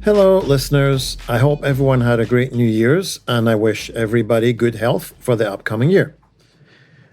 Hello, listeners. I hope everyone had a great New Year's, and I wish everybody good health for the upcoming year.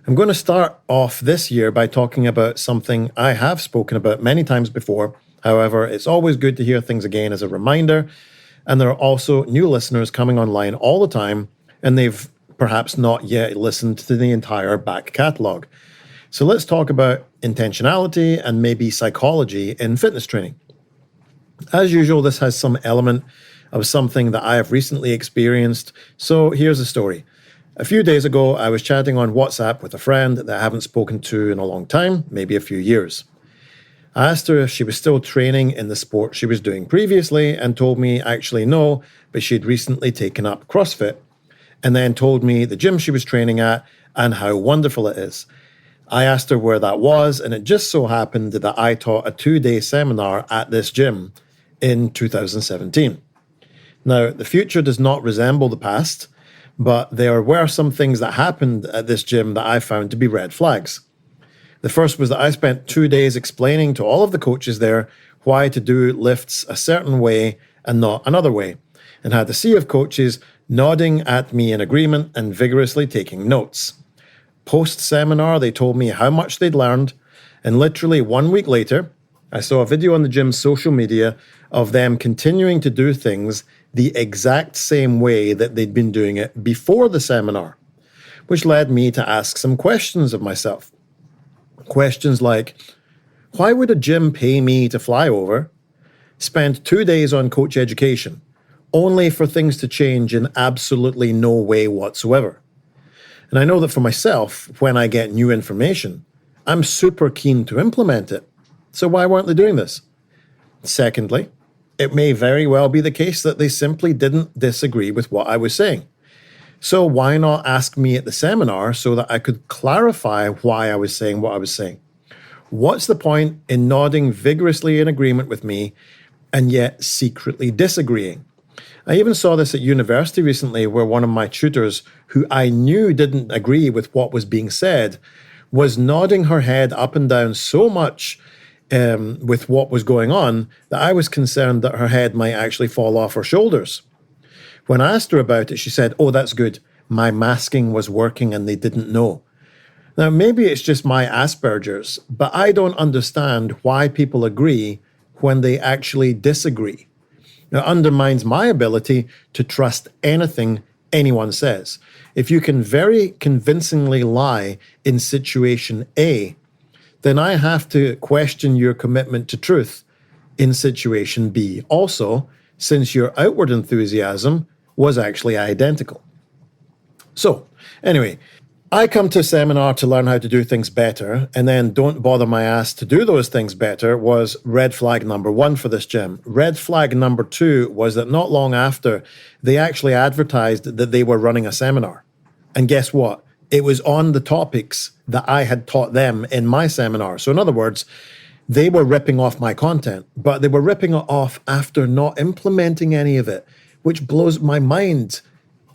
I'm going to start off this year by talking about something I have spoken about many times before. However, it's always good to hear things again as a reminder, and there are also new listeners coming online all the time, and they've perhaps not yet listened to the entire back catalogue. So let's talk about intentionality and maybe psychology in fitness training. As usual, this has some element of something that I have recently experienced. So here's the story. A few days ago, I was chatting on WhatsApp with a friend that I haven't spoken to in a long time, maybe a few years. I asked her if she was still training in the sport she was doing previously and told me actually no, but she'd recently taken up CrossFit, and then told me the gym she was training at and how wonderful it is. I asked her where that was, and it just so happened that I taught a 2-day seminar at this gym in 2017. Now, the future does not resemble the past, but there were some things that happened at this gym that I found to be red flags. The first was that I spent 2 days explaining to all of the coaches there why to do lifts a certain way and not another way, and had a sea of coaches nodding at me in agreement and vigorously taking notes. Post-seminar, they told me how much they'd learned, and literally 1 week later, I saw a video on the gym's social media of them continuing to do things the exact same way that they'd been doing it before the seminar, which led me to ask some questions of myself. Questions like, why would a gym pay me to fly over, spend 2 days on coach education, only for things to change in absolutely no way whatsoever? And I know that for myself, when I get new information, I'm super keen to implement it. So why weren't they doing this? Secondly, it may very well be the case that they simply didn't disagree with what I was saying. So why not ask me at the seminar so that I could clarify why I was saying what I was saying? What's the point in nodding vigorously in agreement with me and yet secretly disagreeing? I even saw this at university recently, where one of my tutors, who I knew didn't agree with what was being said, was nodding her head up and down so much with what was going on that I was concerned that her head might actually fall off her shoulders. When I asked her about it, she said, "Oh, that's good. My masking was working and they didn't know." Now, maybe it's just my Asperger's, but I don't understand why people agree when they actually disagree. It undermines my ability to trust anything anyone says. If you can very convincingly lie in situation A, then I have to question your commitment to truth in situation B also, since your outward enthusiasm was actually identical. So, anyway, I come to a seminar to learn how to do things better, and then don't bother my ass to do those things better was red flag number 1 for this gym. Red flag number 2 was that not long after, they actually advertised that they were running a seminar. And guess what? It was on the topics that I had taught them in my seminar. So in other words, they were ripping off my content, but they were ripping it off after not implementing any of it, which blows my mind.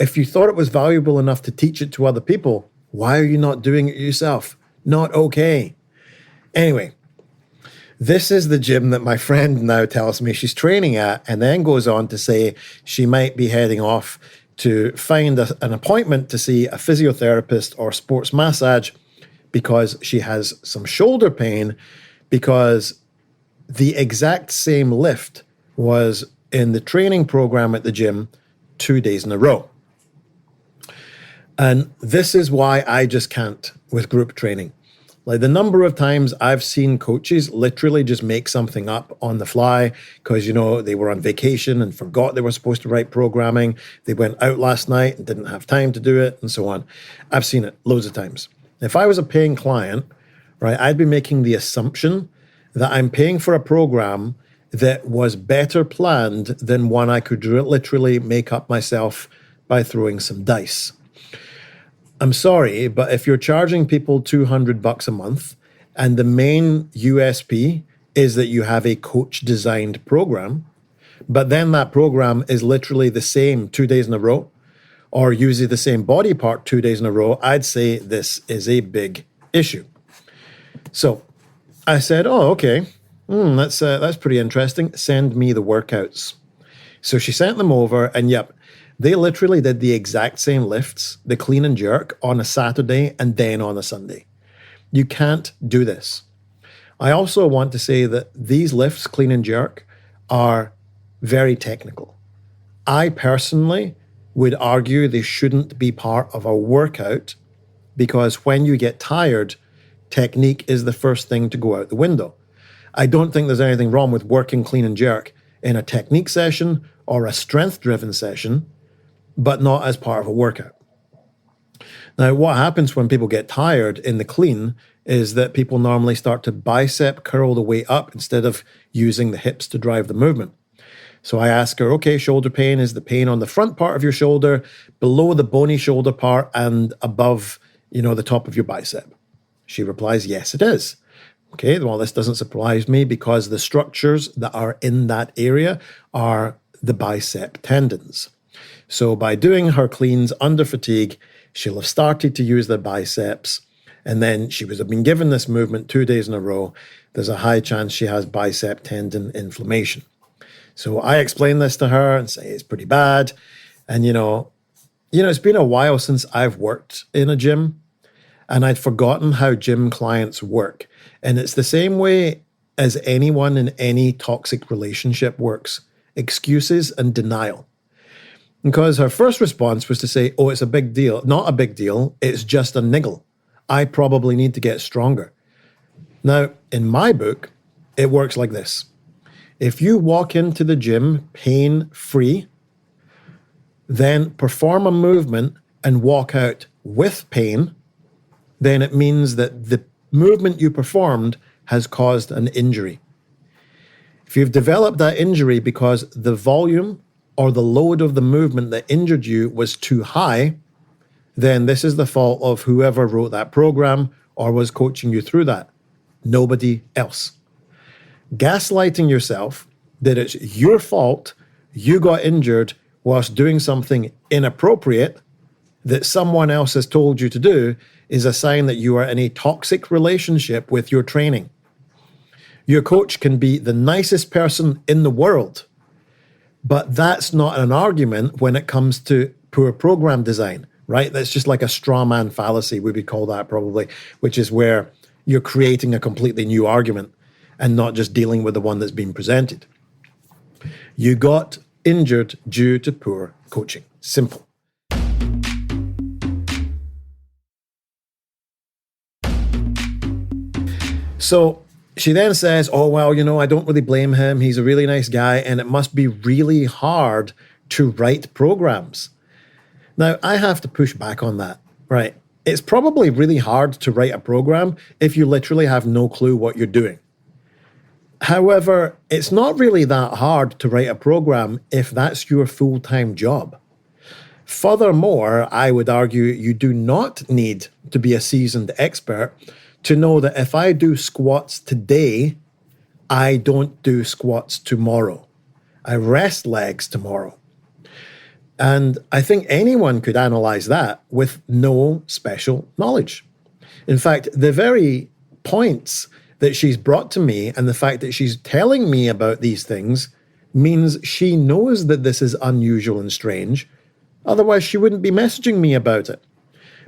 If you thought it was valuable enough to teach it to other people, why are you not doing it yourself? Not okay. Anyway, this is the gym that my friend now tells me she's training at, and then goes on to say she might be heading off to find an appointment to see a physiotherapist or sports massage because she has some shoulder pain, because the exact same lift was in the training program at the gym 2 days in a row. And this is why I just can't with group training. Like, the number of times I've seen coaches literally just make something up on the fly because, they were on vacation and forgot they were supposed to write programming. They went out last night and didn't have time to do it, and so on. I've seen it loads of times. If I was a paying client, right, I'd be making the assumption that I'm paying for a program that was better planned than one I could literally make up myself by throwing some dice. I'm sorry, but if you're charging people $200 a month and the main USP is that you have a coach designed program, but then that program is literally the same 2 days in a row, or using the same body part 2 days in a row, I'd say this is a big issue. So I said, oh, okay, that's pretty interesting. Send me the workouts. So she sent them over, and yep, they literally did the exact same lifts, the clean and jerk, on a Saturday and then on a Sunday. You can't do this. I also want to say that these lifts, clean and jerk, are very technical. I personally would argue they shouldn't be part of a workout because when you get tired, technique is the first thing to go out the window. I don't think there's anything wrong with working clean and jerk in a technique session or a strength-driven session, but not as part of a workout. Now, what happens when people get tired in the clean is that people normally start to bicep curl the weight up instead of using the hips to drive the movement. So I ask her, okay, shoulder pain, is the pain on the front part of your shoulder, below the bony shoulder part, and above, the top of your bicep? She replies, yes, it is. Okay, well, this doesn't surprise me because the structures that are in that area are the bicep tendons. So by doing her cleans under fatigue, she'll have started to use the biceps, and then she would have been given this movement 2 days in a row. There's a high chance she has bicep tendon inflammation. So I explain this to her and say it's pretty bad. And, it's been a while since I've worked in a gym, and I'd forgotten how gym clients work. And it's the same way as anyone in any toxic relationship works: excuses and denial. Because her first response was to say, oh, it's a big deal. Not a big deal. It's just a niggle. I probably need to get stronger. Now, in my book, it works like this. If you walk into the gym pain-free, then perform a movement and walk out with pain, then it means that the movement you performed has caused an injury. If you've developed that injury because the volume or the load of the movement that injured you was too high, then this is the fault of whoever wrote that program or was coaching you through that. Nobody else. Gaslighting yourself that it's your fault you got injured whilst doing something inappropriate that someone else has told you to do is a sign that you are in a toxic relationship with your training. Your coach can be the nicest person in the world, but that's not an argument when it comes to poor program design, right? That's just like a straw man fallacy, we would call that probably, which is where you're creating a completely new argument and not just dealing with the one that's been presented. You got injured due to poor coaching. Simple. So she then says, oh, well, I don't really blame him. He's a really nice guy, and it must be really hard to write programs. Now, I have to push back on that, right? It's probably really hard to write a program if you literally have no clue what you're doing. However, it's not really that hard to write a program if that's your full-time job. Furthermore, I would argue you do not need to be a seasoned expert to know that if I do squats today, I don't do squats tomorrow. I rest legs tomorrow. And I think anyone could analyze that with no special knowledge. In fact, the very points that she's brought to me and the fact that she's telling me about these things means she knows that this is unusual and strange. Otherwise, she wouldn't be messaging me about it.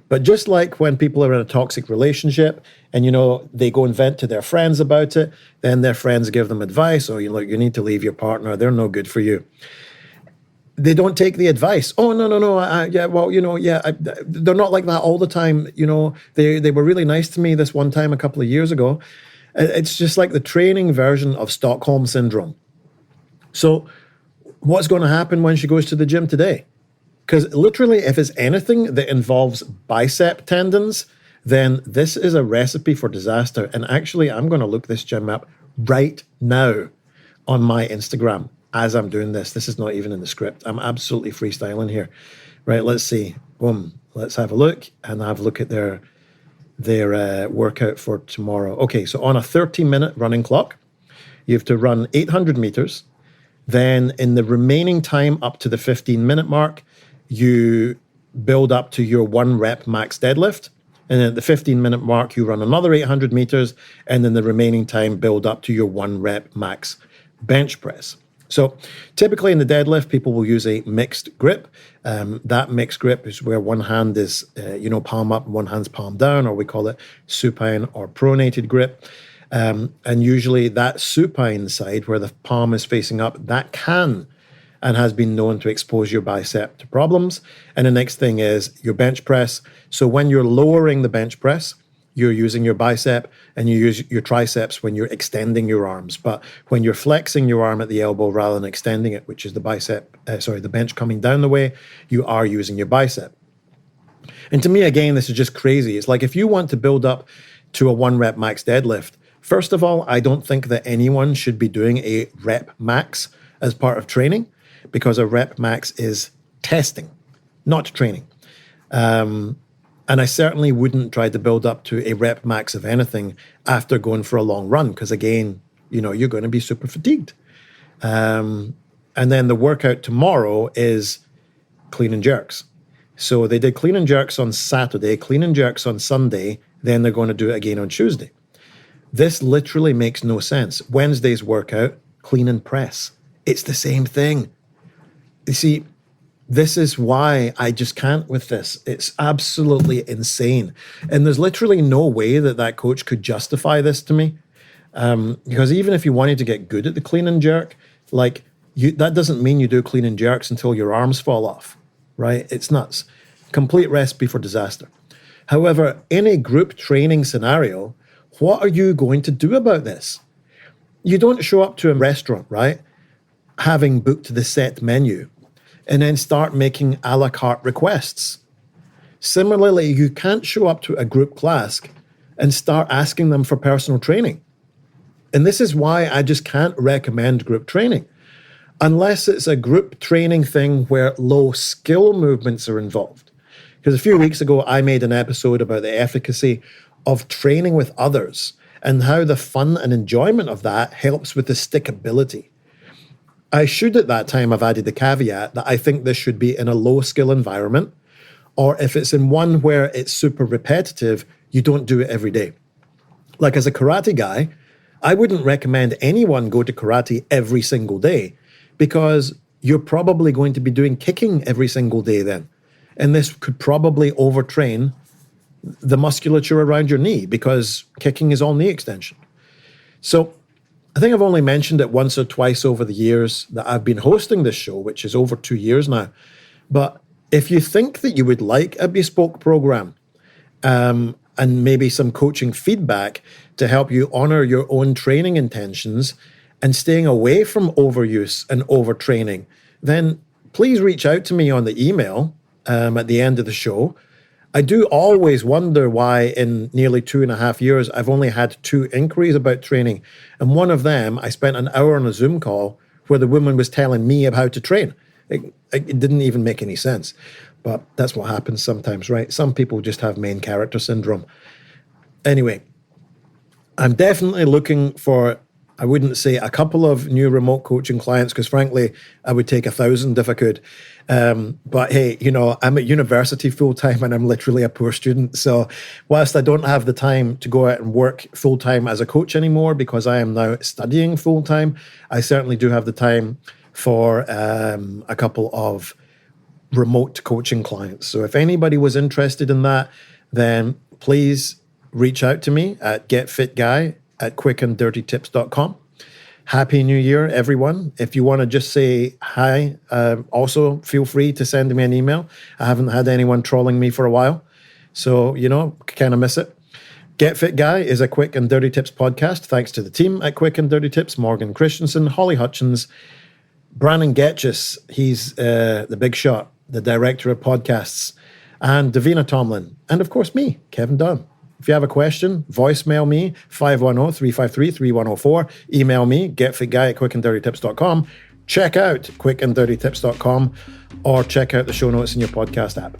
But just like when people are in a toxic relationship and, they go and vent to their friends about it, then their friends give them advice. Oh, you need to leave your partner. They're no good for you. They don't take the advice. Oh, no. They're not like that all the time. They were really nice to me this one time a couple of years ago. It's just like the training version of Stockholm Syndrome. So what's going to happen when she goes to the gym today? Because literally, if it's anything that involves bicep tendons, then this is a recipe for disaster. And actually, I'm going to look this gym up right now on my Instagram as I'm doing this. This is not even in the script. I'm absolutely freestyling here. Right, let's see. Boom. Let's have a look and have a look at their workout for tomorrow. Okay, so on a 30-minute running clock, you have to run 800 meters. Then in the remaining time up to the 15-minute mark, you build up to your 1 rep max deadlift. And then at the 15-minute mark, you run another 800 meters. And then the remaining time, build up to your 1 rep max bench press. So typically in the deadlift, people will use a mixed grip. That mixed grip is where one hand is, palm up and one hand's palm down, or we call it supine or pronated grip. And usually that supine side where the palm is facing up, that can and has been known to expose your bicep to problems. And the next thing is your bench press. So when you're lowering the bench press, you're using your bicep and you use your triceps when you're extending your arms. But when you're flexing your arm at the elbow rather than extending it, which is the bench coming down the way, you are using your bicep. And to me, again, this is just crazy. It's like if you want to build up to a 1 rep max deadlift, first of all, I don't think that anyone should be doing a rep max as part of training, because a rep max is testing, not training. And I certainly wouldn't try to build up to a rep max of anything after going for a long run, because again, you're going to be super fatigued. And then the workout tomorrow is clean and jerks. So they did clean and jerks on Saturday, clean and jerks on Sunday, then they're going to do it again on Tuesday. This literally makes no sense. Wednesday's workout, clean and press. It's the same thing. You see, this is why I just can't with this. It's absolutely insane. And there's literally no way that coach could justify this to me. Because even if you wanted to get good at the clean and jerk, that doesn't mean you do clean and jerks until your arms fall off, right? It's nuts. Complete recipe for disaster. However, in a group training scenario, what are you going to do about this? You don't show up to a restaurant, right, having booked the set menu, and then start making a la carte requests. Similarly, you can't show up to a group class and start asking them for personal training. And this is why I just can't recommend group training, unless it's a group training thing where low skill movements are involved. Because a few weeks ago, I made an episode about the efficacy of training with others and how the fun and enjoyment of that helps with the stickability. I should at that time have added the caveat that I think this should be in a low skill environment, or if it's in one where it's super repetitive, you don't do it every day. Like as a karate guy, I wouldn't recommend anyone go to karate every single day, because you're probably going to be doing kicking every single day then. And this could probably overtrain the musculature around your knee, because kicking is all knee extension. So I think I've only mentioned it once or twice over the years that I've been hosting this show, which is over 2 years now. But if you think that you would like a bespoke program and maybe some coaching feedback to help you honor your own training intentions and staying away from overuse and overtraining, then please reach out to me on the email at the end of the show. I do always wonder why in nearly 2.5 years, I've only had 2 inquiries about training. And one of them, I spent an hour on a Zoom call where the woman was telling me about how to train. It didn't even make any sense. But that's what happens sometimes, right? Some people just have main character syndrome. Anyway, I'm definitely looking for, I wouldn't say a couple of new remote coaching clients, because frankly, I would take 1,000 if I could. But hey, I'm at university full time and I'm literally a poor student. So whilst I don't have the time to go out and work full time as a coach anymore, because I am now studying full time, I certainly do have the time for a couple of remote coaching clients. So if anybody was interested in that, then please reach out to me at getfitguy@quickanddirtytips.com. Happy New Year, everyone. If you want to just say hi, also feel free to send me an email. I haven't had anyone trolling me for a while, so, kind of miss it. Get Fit Guy is a Quick and Dirty Tips podcast, thanks to the team at Quick and Dirty Tips, Morgan Christensen, Holly Hutchins, Brandon Getchis, he's the big shot, the director of podcasts, and Davina Tomlin, and of course me, Kevin Dunn. If you have a question, voicemail me, 510-353-3104. Email me, getfitguy@quickanddirtytips.com. Check out quickanddirtytips.com or check out the show notes in your podcast app.